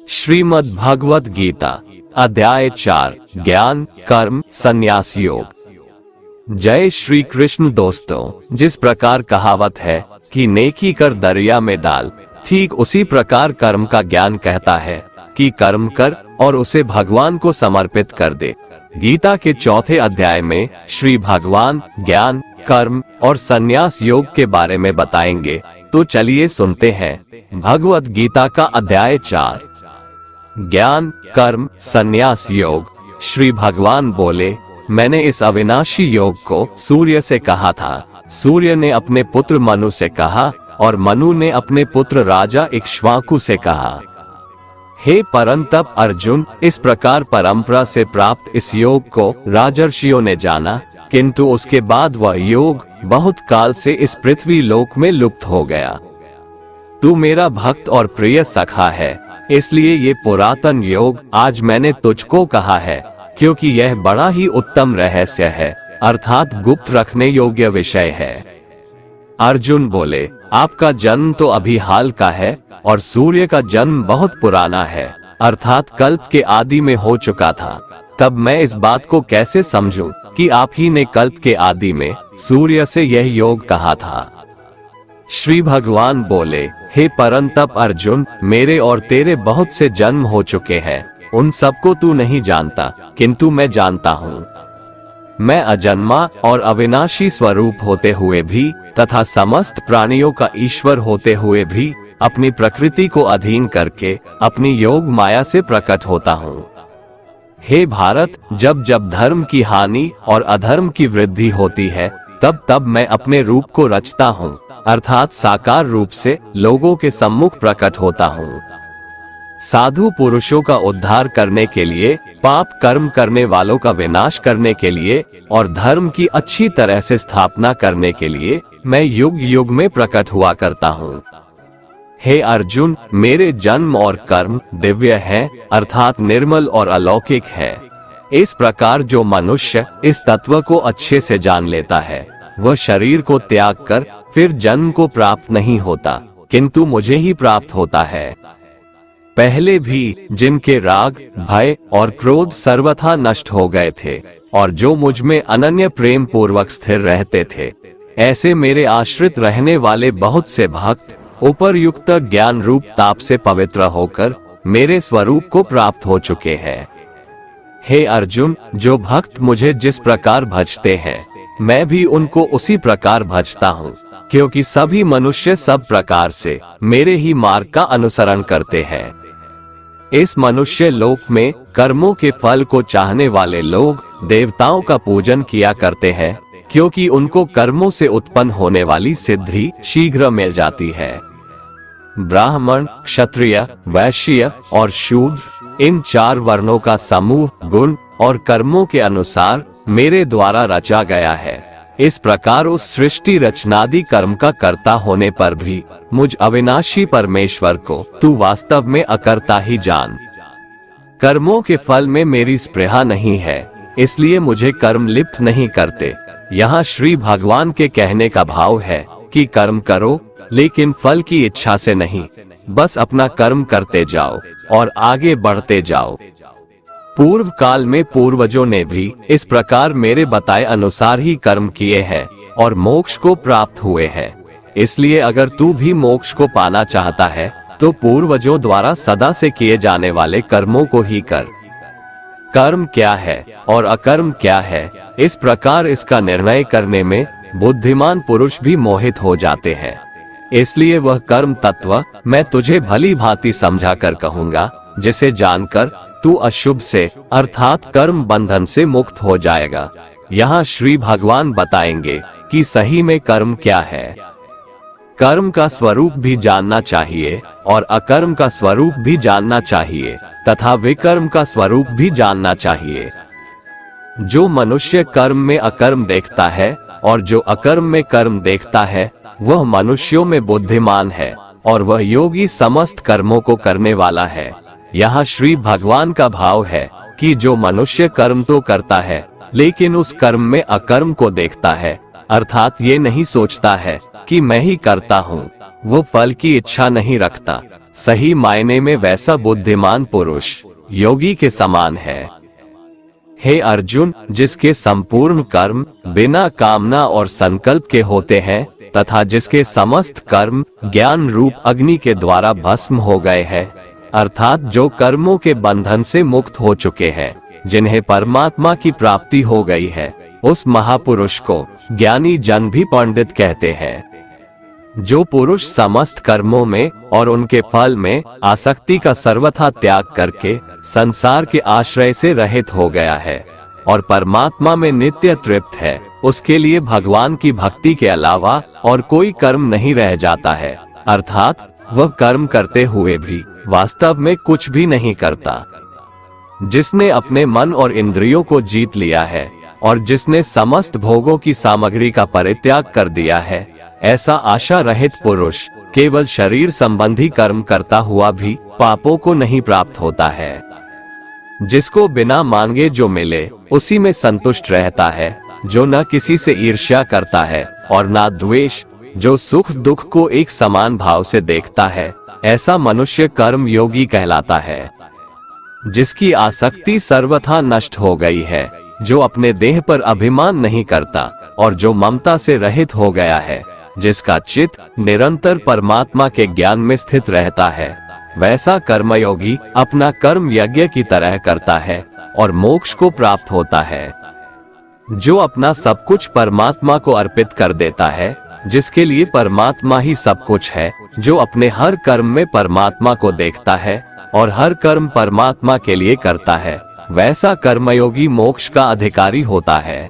श्रीमद् भगवत गीता अध्याय 4 ज्ञान कर्म संन्यास योग। जय श्री कृष्ण। दोस्तों, जिस प्रकार कहावत है कि नेकी कर दरिया में डाल, ठीक उसी प्रकार कर्म का ज्ञान कहता है कि कर्म कर और उसे भगवान को समर्पित कर दे। गीता के चौथे अध्याय में श्री भगवान ज्ञान कर्म और संन्यास योग के बारे में बताएंगे। तो चलिए सुनते हैं भगवत गीता का अध्याय 4 ज्ञान कर्म संन्यास योग। श्री भगवान बोले, मैंने इस अविनाशी योग को सूर्य से कहा था, सूर्य ने अपने पुत्र मनु से कहा और मनु ने अपने पुत्र राजा इक्ष्वाकु से कहा। हे परंतप अर्जुन, इस प्रकार परंपरा से प्राप्त इस योग को राजर्षियों ने जाना, किंतु उसके बाद वह योग बहुत काल से इस पृथ्वी लोक में लुप्त हो गया। तू मेरा भक्त और प्रिय सखा है, इसलिए ये पुरातन योग आज मैंने तुझको कहा है, क्योंकि यह बड़ा ही उत्तम रहस्य है, अर्थात गुप्त रखने योग्य विषय है। अर्जुन बोले, आपका जन्म तो अभी हाल का है और सूर्य का जन्म बहुत पुराना है, अर्थात कल्प के आदि में हो चुका था। तब मैं इस बात को कैसे समझूं कि आप ही ने कल्प के आदि में सूर्य से यह योग कहा था। श्री भगवान बोले, हे परंतप अर्जुन, मेरे और तेरे बहुत से जन्म हो चुके हैं, उन सबको तू नहीं जानता, किंतु मैं जानता हूँ। मैं अजन्मा और अविनाशी स्वरूप होते हुए भी तथा समस्त प्राणियों का ईश्वर होते हुए भी अपनी प्रकृति को अधीन करके अपनी योग माया से प्रकट होता हूँ। हे भारत, जब जब धर्म की हानि और अधर्म की वृद्धि होती है, तब तब मैं अपने रूप को रचता हूँ, अर्थात साकार रूप से लोगों के सम्मुख प्रकट होता हूँ। साधु पुरुषों का उद्धार करने के लिए, पाप कर्म करने वालों का विनाश करने के लिए और धर्म की अच्छी तरह से स्थापना करने के लिए मैं युग युग में प्रकट हुआ करता हूँ। हे अर्जुन, मेरे जन्म और कर्म दिव्य हैं, अर्थात निर्मल और अलौकिक है। इस प्रकार जो मनुष्य इस तत्व को अच्छे से जान लेता है, वह शरीर को त्याग कर फिर जन्म को प्राप्त नहीं होता, किंतु मुझे ही प्राप्त होता है। पहले भी जिनके राग भय और क्रोध सर्वथा नष्ट हो गए थे और जो मुझ में अनन्य प्रेम पूर्वक स्थिर रहते थे, ऐसे मेरे आश्रित रहने वाले बहुत से भक्त उपरयुक्त ज्ञान रूप ताप से पवित्र होकर मेरे स्वरूप को प्राप्त हो चुके हैं। हे अर्जुन, जो भक्त मुझे जिस प्रकार भजते हैं, मैं भी उनको उसी प्रकार भजता हूँ, क्योंकि सभी मनुष्य सब प्रकार से मेरे ही मार्ग का अनुसरण करते हैं। इस मनुष्य लोक में कर्मों के फल को चाहने वाले लोग देवताओं का पूजन किया करते हैं, क्योंकि उनको कर्मों से उत्पन्न होने वाली सिद्धि शीघ्र मिल जाती है। ब्राह्मण क्षत्रिय वैश्य और शूद्र, इन 4 वर्णों का समूह गुण और कर्मों के अनुसार मेरे द्वारा रचा गया है। इस प्रकार उस सृष्टि रचनादि कर्म का कर्ता होने पर भी मुझ अविनाशी परमेश्वर को तू वास्तव में अकर्ता ही जान। कर्मों के फल में मेरी स्पृहा नहीं है, इसलिए मुझे कर्म लिप्त नहीं करते। यहाँ श्री भगवान के कहने का भाव है कि कर्म करो, लेकिन फल की इच्छा से नहीं, बस अपना कर्म करते जाओ और आगे बढ़ते जाओ। पूर्व काल में पूर्वजों ने भी इस प्रकार मेरे बताए अनुसार ही कर्म किए हैं और मोक्ष को प्राप्त हुए हैं। इसलिए अगर तू भी मोक्ष को पाना चाहता है, तो पूर्वजों द्वारा सदा से किए जाने वाले कर्मों को ही कर। कर्म क्या है और अकर्म क्या है, इस प्रकार इसका निर्णय करने में बुद्धिमान पुरुष भी मोहित हो जाते हैं। इसलिए वह कर्म तत्व मैं तुझे भली भांति समझा कर कहूँगा, जिसे जानकर तू अशुभ से अर्थात कर्म बंधन से मुक्त हो जाएगा। यहाँ श्री भगवान बताएंगे कि सही में कर्म क्या है। कर्म का स्वरूप भी जानना चाहिए और अकर्म का स्वरूप भी जानना चाहिए तथा विकर्म का स्वरूप भी जानना चाहिए। जो मनुष्य कर्म में अकर्म देखता है और जो अकर्म में कर्म देखता है, वह मनुष्यों में बुद्धिमान है और वह योगी समस्त कर्मों को करने वाला है। यहाँ श्री भगवान का भाव है कि जो मनुष्य कर्म तो करता है, लेकिन उस कर्म में अकर्म को देखता है, अर्थात ये नहीं सोचता है कि मैं ही करता हूँ, वो फल की इच्छा नहीं रखता। सही मायने में वैसा बुद्धिमान पुरुष योगी के समान है। हे अर्जुन, जिसके संपूर्ण कर्म बिना कामना और संकल्प के होते हैं तथा जिसके समस्त कर्म ज्ञान रूप अग्नि के द्वारा भस्म हो गए हैं, अर्थात जो कर्मों के बंधन से मुक्त हो चुके हैं, जिन्हें परमात्मा की प्राप्ति हो गई है, उस महापुरुष को ज्ञानी जन भी पंडित कहते हैं। जो पुरुष समस्त कर्मों में और उनके फल में आसक्ति का सर्वथा त्याग करके संसार के आश्रय से रहित हो गया है और परमात्मा में नित्य तृप्त है, उसके लिए भगवान की भक्ति के अलावा और कोई कर्म नहीं रह जाता है। अर्थात वह कर्म करते हुए भी वास्तव में कुछ भी नहीं करता। जिसने अपने मन और इंद्रियों को जीत लिया है और जिसने समस्त भोगों की सामग्री का परित्याग कर दिया है, ऐसा आशा रहित पुरुष केवल शरीर संबंधी कर्म करता हुआ भी पापों को नहीं प्राप्त होता है। जिसको बिना मांगे जो मिले उसी में संतुष्ट रहता है, जो न किसी से ईर्ष्या करता है और न द्वेष, जो सुख दुख को एक समान भाव से देखता है, ऐसा मनुष्य कर्म योगी कहलाता है। जिसकी आसक्ति सर्वथा नष्ट हो गई है, जो अपने देह पर अभिमान नहीं करता और जो ममता से रहित हो गया है, जिसका चित्त निरंतर परमात्मा के ज्ञान में स्थित रहता है, वैसा कर्मयोगी अपना कर्म यज्ञ की तरह करता है और मोक्ष को प्राप्त होता है। जो अपना सब कुछ परमात्मा को अर्पित कर देता है, जिसके लिए परमात्मा ही सब कुछ है, जो अपने हर कर्म में परमात्मा को देखता है और हर कर्म परमात्मा के लिए करता है, वैसा कर्मयोगी मोक्ष का अधिकारी होता है।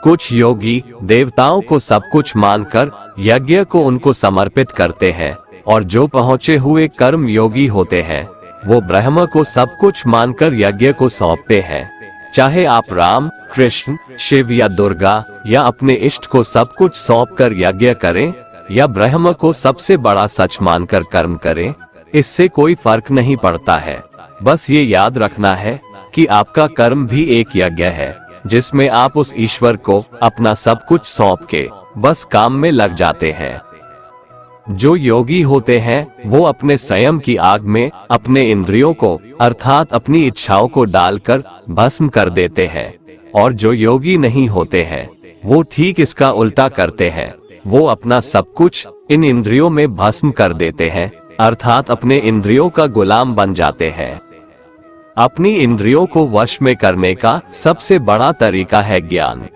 कुछ योगी देवताओं को सब कुछ मानकर यज्ञ को उनको समर्पित करते हैं और जो पहुँचे हुए कर्म योगी होते हैं, वो ब्रह्म को सब कुछ मानकर यज्ञ को सौंपते हैं। चाहे आप राम, कृष्ण, शिव या दुर्गा या अपने इष्ट को सब कुछ सौंपकर यज्ञ करें या ब्रह्म को सबसे बड़ा सच मानकर कर्म करें, इससे कोई फर्क नहीं पड़ता है। बस ये याद रखना है कि आपका कर्म भी एक यज्ञ है, जिसमें आप उस ईश्वर को अपना सब कुछ सौंप के बस काम में लग जाते हैं। जो योगी होते हैं वो अपने संयम की आग में अपने इंद्रियों को अर्थात अपनी इच्छाओं को डालकर भस्म कर देते हैं, और जो योगी नहीं होते हैं वो ठीक इसका उल्टा करते हैं। वो अपना सब कुछ इन इंद्रियों में भस्म कर देते हैं, अर्थात अपने इंद्रियों का गुलाम बन जाते हैं। अपनी इंद्रियों को वश में करने का सबसे बड़ा तरीका है ज्ञान।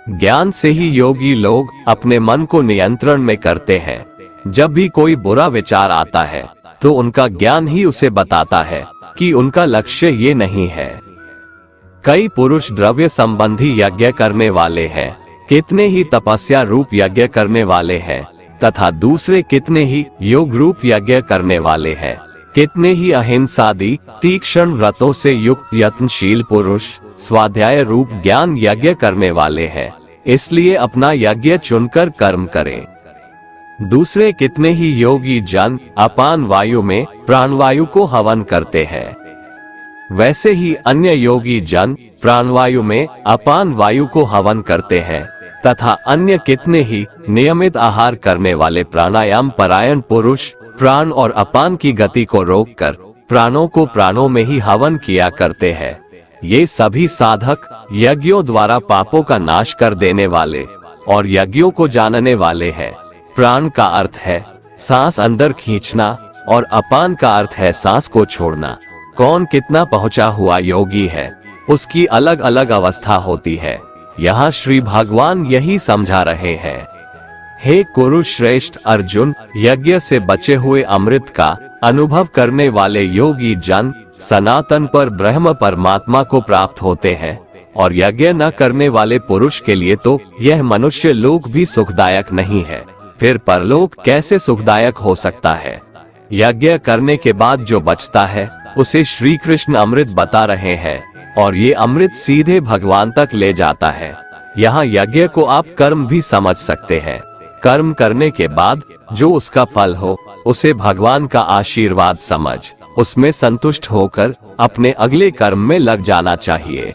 ज्ञान से ही योगी लोग अपने मन को नियंत्रण में करते हैं। जब भी कोई बुरा विचार आता है तो उनका ज्ञान ही उसे बताता है कि उनका लक्ष्य ये नहीं है। कई पुरुष द्रव्य संबंधी यज्ञ करने वाले हैं, कितने ही तपस्या रूप यज्ञ करने वाले हैं, तथा दूसरे कितने ही योग रूप यज्ञ करने वाले हैं। कितने ही अहिंसादि तीक्ष्ण व्रतों से युक्त यत्नशील पुरुष स्वाध्याय रूप ज्ञान यज्ञ करने वाले हैं। इसलिए अपना यज्ञ चुनकर कर्म करें। दूसरे कितने ही योगी जन अपान वायु में प्राणवायु को हवन करते हैं। वैसे ही अन्य योगी जन प्राणवायु में अपान वायु को हवन करते हैं, तथा अन्य कितने ही नियमित आहार करने वाले प्राणायाम परायण पुरुष प्राण और अपान की गति को रोककर प्राणों को प्राणों में ही हवन किया करते हैं। ये सभी साधक यज्ञों द्वारा पापों का नाश कर देने वाले और यज्ञों को जानने वाले हैं। प्राण का अर्थ है सांस अंदर खींचना और अपान का अर्थ है सांस को छोड़ना। कौन कितना पहुंचा हुआ योगी है उसकी अलग अलग अवस्था होती है। यहाँ श्री भगवान यही समझा रहे हैं। हे कुरुश्रेष्ठ अर्जुन, यज्ञ से बचे हुए अमृत का अनुभव करने वाले योगी जन सनातन पर ब्रह्म परमात्मा को प्राप्त होते हैं, और यज्ञ न करने वाले पुरुष के लिए तो यह मनुष्य लोक भी सुखदायक नहीं है, फिर परलोक कैसे सुखदायक हो सकता है। यज्ञ करने के बाद जो बचता है उसे श्री कृष्ण अमृत बता रहे हैं, और ये अमृत सीधे भगवान तक ले जाता है। यहाँ यज्ञ को आप कर्म भी समझ सकते हैं। कर्म करने के बाद जो उसका फल हो उसे भगवान का आशीर्वाद समझ उसमें संतुष्ट होकर अपने अगले कर्म में लग जाना चाहिए।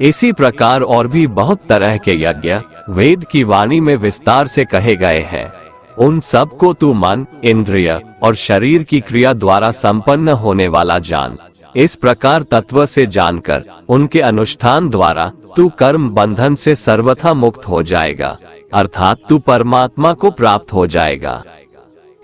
इसी प्रकार और भी बहुत तरह के यज्ञ वेद की वाणी में विस्तार से कहे गए हैं। उन सब को तू मन, इंद्रिय और शरीर की क्रिया द्वारा संपन्न होने वाला जान। इस प्रकार तत्व से जानकर उनके अनुष्ठान द्वारा तू कर्म बंधन से सर्वथा मुक्त हो जाएगा, अर्थात तू परमात्मा को प्राप्त हो जाएगा।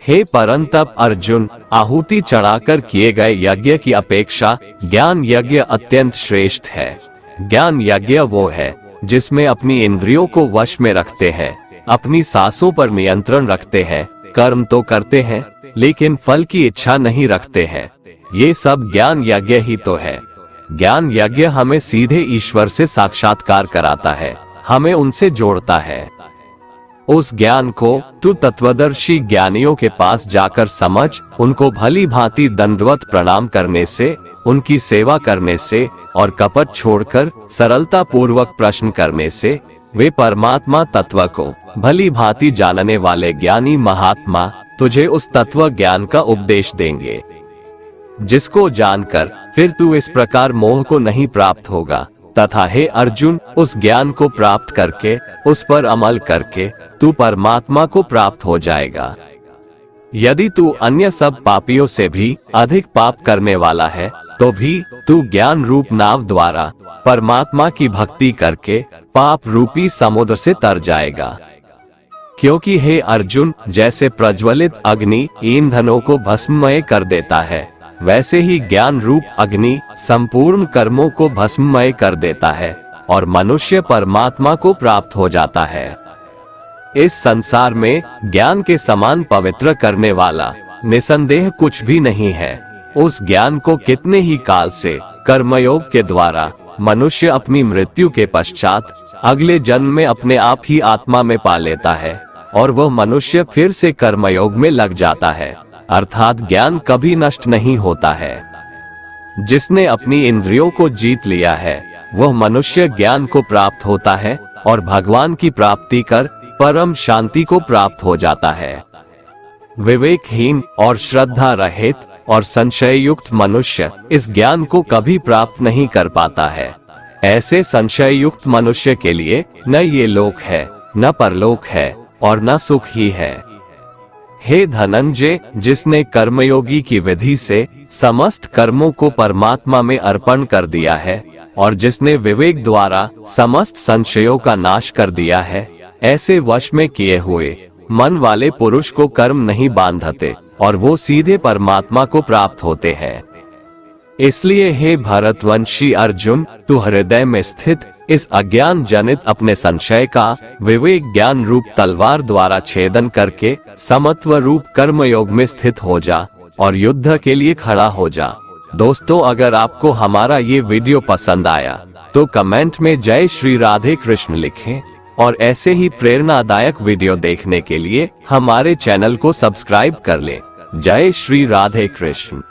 हे परंतप अर्जुन, आहुति चढ़ाकर किए गए यज्ञ की अपेक्षा ज्ञान यज्ञ अत्यंत श्रेष्ठ है। ज्ञान यज्ञ वो है जिसमें अपनी इंद्रियों को वश में रखते हैं, अपनी सांसों पर नियंत्रण रखते हैं, कर्म तो करते हैं लेकिन फल की इच्छा नहीं रखते हैं। ये सब ज्ञान यज्ञ ही तो है। ज्ञान यज्ञ हमें सीधे ईश्वर से साक्षात्कार कराता है, हमें उनसे जोड़ता है। उस ज्ञान को तू तत्वदर्शी ज्ञानियों के पास जाकर समझ, उनको भली भांति दंडवत प्रणाम करने से, उनकी सेवा करने से और कपट छोड़कर सरलता पूर्वक प्रश्न करने से वे परमात्मा तत्व को भली भांति जानने वाले ज्ञानी महात्मा तुझे उस तत्व ज्ञान का उपदेश देंगे, जिसको जानकर फिर तू इस प्रकार मोह को नहीं प्राप्त होगा। तथा हे अर्जुन, उस ज्ञान को प्राप्त करके उस पर अमल करके तू परमात्मा को प्राप्त हो जाएगा। यदि तू अन्य सब पापियों से भी अधिक पाप करने वाला है तो भी तू ज्ञान रूप नाव द्वारा परमात्मा की भक्ति करके पाप रूपी समुद्र से तर जाएगा। क्योंकि हे अर्जुन, जैसे प्रज्वलित अग्नि ईंधनों को भस्ममय कर देता है, वैसे ही ज्ञान रूप अग्नि संपूर्ण कर्मों को भस्ममय कर देता है और मनुष्य परमात्मा को प्राप्त हो जाता है। इस संसार में ज्ञान के समान पवित्र करने वाला निसंदेह कुछ भी नहीं है। उस ज्ञान को कितने ही काल से कर्मयोग के द्वारा मनुष्य अपनी मृत्यु के पश्चात अगले जन्म में अपने आप ही आत्मा में पा लेता है और वह मनुष्य फिर से कर्मयोग में लग जाता है, अर्थात ज्ञान कभी नष्ट नहीं होता है। जिसने अपनी इंद्रियों को जीत लिया है वह मनुष्य ज्ञान को प्राप्त होता है और भगवान की प्राप्ति कर परम शांति को प्राप्त हो जाता है। विवेकहीन और श्रद्धा रहित और संशय युक्त मनुष्य इस ज्ञान को कभी प्राप्त नहीं कर पाता है। ऐसे संशय युक्त मनुष्य के लिए न ये लोक है, न परलोक है और न सुख ही है। हे धनंजय, जिसने कर्मयोगी की विधि से समस्त कर्मों को परमात्मा में अर्पण कर दिया है और जिसने विवेक द्वारा समस्त संशयों का नाश कर दिया है, ऐसे वश में किए हुए मन वाले पुरुष को कर्म नहीं बांधते और वो सीधे परमात्मा को प्राप्त होते हैं। इसलिए हे भरतवंशी अर्जुन, तू हृदय में स्थित इस अज्ञान जनित अपने संशय का विवेक ज्ञान रूप तलवार द्वारा छेदन करके समत्व रूप कर्मयोग में स्थित हो जा और युद्ध के लिए खड़ा हो जा। दोस्तों, अगर आपको हमारा ये वीडियो पसंद आया तो कमेंट में जय श्री राधे कृष्ण लिखें और ऐसे ही प्रेरणादायक वीडियो देखने के लिए हमारे चैनल को सब्सक्राइब कर लें। जय श्री राधे कृष्ण।